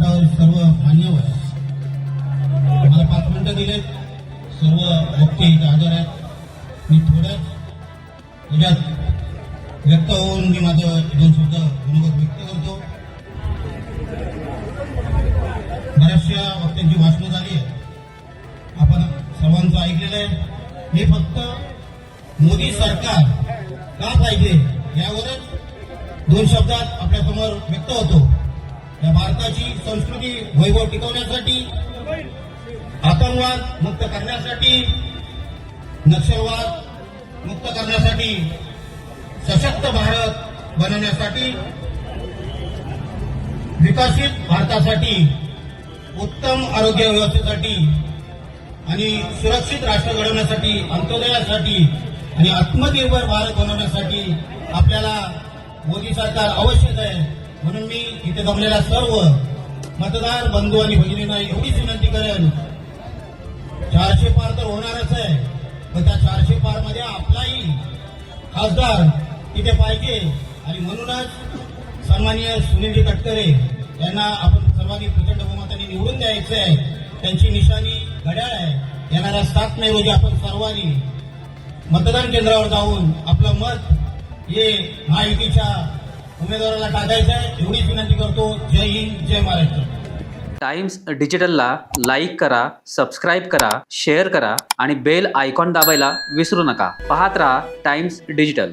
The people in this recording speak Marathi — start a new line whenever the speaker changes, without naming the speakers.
व्यासपीठावर सर्व मान्यवर मला 5 मिनिटं दिलेत. सर्व वक्ते इथे हजर आहेत. मी थोड्याच याच्यात व्यक्त होऊन मी माझं 2 शब्द मनोगत व्यक्त करतो. बऱ्याचशा वक्त्यांची भाषणं झाली आहेत, आपण सर्वांचं ऐकलेलं आहे. हे फक्त मोदी सरकार का पाहिजे यावरच 2 शब्दात आपल्यासमोर व्यक्त होतो. या भारताची संस्कृती वैभव टिकवण्यासाठी, आतंकवाद मुक्त करण्यासाठी, नक्षलवाद मुक्त करण्यासाठी, सशक्त भारत बनवण्यासाठी, विकसित भारतासाठी, उत्तम आरोग्य व्यवस्थेसाठी आणि सुरक्षित राष्ट्र घडवण्यासाठी, अंत्योदयासाठी आणि आत्मनिर्भर भारत बनवण्यासाठी आपल्याला मोदी सरकार आवश्यक आहे. म्हणून मी इथे जमलेल्या सर्व मतदार बंधू आणि भगिनींना एवढीच विनंती करेन, 400 पार तर होणारच आहे, पण त्या 400 पार मध्ये आपलाही खासदार तिथे पाहिजे. आणि म्हणूनच सन्माननीय सुनीलजी तटकरे यांना आपण सर्वांनी प्रचंड बहुमताने निवडून द्यायचं आहे. त्यांची निशाणी घड्याळ आहे. येणाऱ्या 7 मे रोजी आपण सर्वांनी मतदान केंद्रावर जाऊन आपलं मत हे महायुतीच्या उमेदवाराला टाकायचं आहे. एवढीच विनंती करतो. जय हिंद, जय महाराष्ट्र.
टाइम्स डिजिटलला लाईक करा, सबस्क्राईब करा, शेअर करा आणि बेल आयकॉन दाबायला विसरू नका. पाहत रहा टाइम्स डिजिटल.